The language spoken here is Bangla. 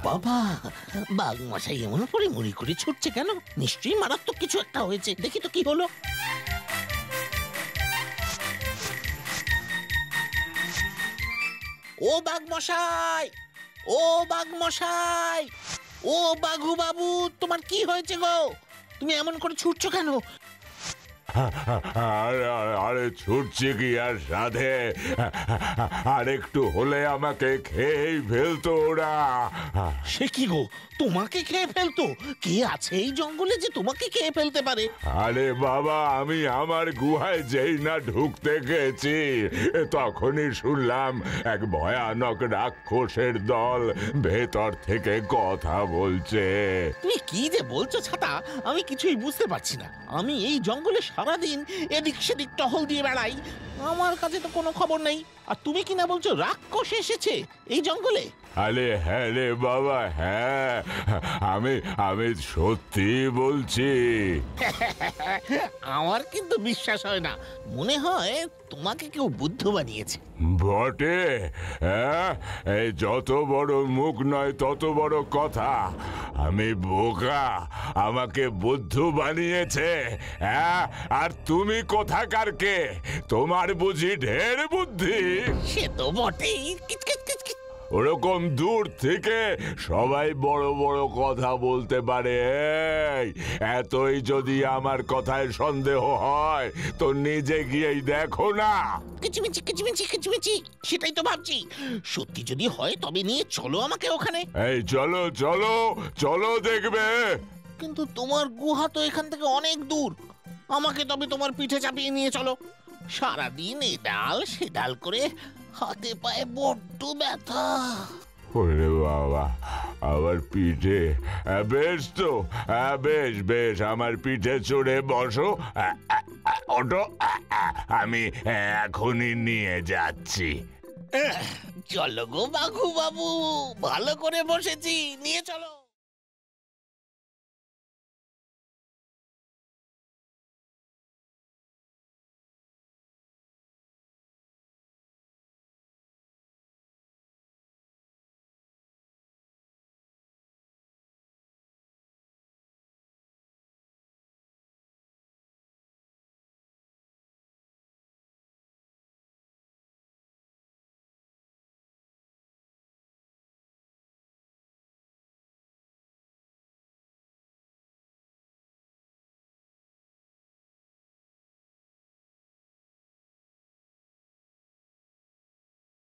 বাবা, বাঘ মশাই এমন করে মুড়ি করে ছুটছে কেন? নিশ্চয়ই মারাত্মক কিছু একটা হয়েছে। দেখি তো কি হলো। ও বাঘ মশাই, ও বাঘ মশাই, ও বাঘু বাবু, তোমার কি হয়েছে গো? তুমি এমন করে ছুটছো কেন? আরে ছুটছি কি আর সাধে, আর একটু হলে আমাকে খেয়েই ফেলতো ওরা। সে কি গো, তোমাকে খেয়ে ফেলতো? কে আছে এই জঙ্গলে যে তোমাকে খেয়ে ফেলতে পারে? আরে বাবা, আমি আমার গুহায় যেই না ঢুকতে গেছি, তখনই শুনলাম এক ভয়ানক রাক্ষসের দল ভেতর থেকে কথা বলছে। তুমি কি যে বলছো ছাতা, আমি কিছুই বুঝতে পারছি না। আমি এই জঙ্গলে সারাদিন এদিক সেদিক টহল দিয়ে বেড়াই, আমার কাছে তো কোনো খবর নেই। আর তুমি কি না বলছো রাক্ষস এসেছে এই জঙ্গলে? আরে হ্যাঁ রে বাবা, হ্যাঁ, আমি আমি সত্যি বলছি। আমার কিন্তু বিশ্বাস হয় না। মনে হয় তোমাকে কেউ বুদ্ধ বানিয়েছে। বটে, হ্যাঁ, এই যত বড় মুখ নয় তত বড় কথা। আমি বোকা, আমাকে বুদ্ধ বানিয়েছে? হ্যাঁ, আর তুমি কোথাকার কে? তোমার বুঝি ঢের বুদ্ধি? সে তো বটেই। ওরকম দূর থেকে সবাই বড় বড় কথা বলতে পারে। এতই যদি আমার কথায় সন্দেহ হয় তো নিজে গিয়েই দেখো না। কিচিমিচি কিচিমিচি কিচিমিচি, সেটাই তো ভাবছি। সত্যি যদি হয় তবে নিয়ে চলো আমাকে ওখানে। এই চলো চলো চলো, দেখবে। কিন্তু তোমার গুহা তো এখান থেকে অনেক দূর। আমাকে তবে তোমার পিঠে চাপিয়ে নিয়ে চলো। সারাদিন এ ডাল সে ডাল করে হাতে পায়ে বড্ড ব্যথা। ওরে বাবা, আমার পিঠে। বেশ তো, বেশ বেশ, আমার পিঠে চড়ে বসো। ওটো, আমি এখনই নিয়ে যাচ্ছি। চলো গো বাঘু বাবু, ভালো করে বসেছি, নিয়ে চলো।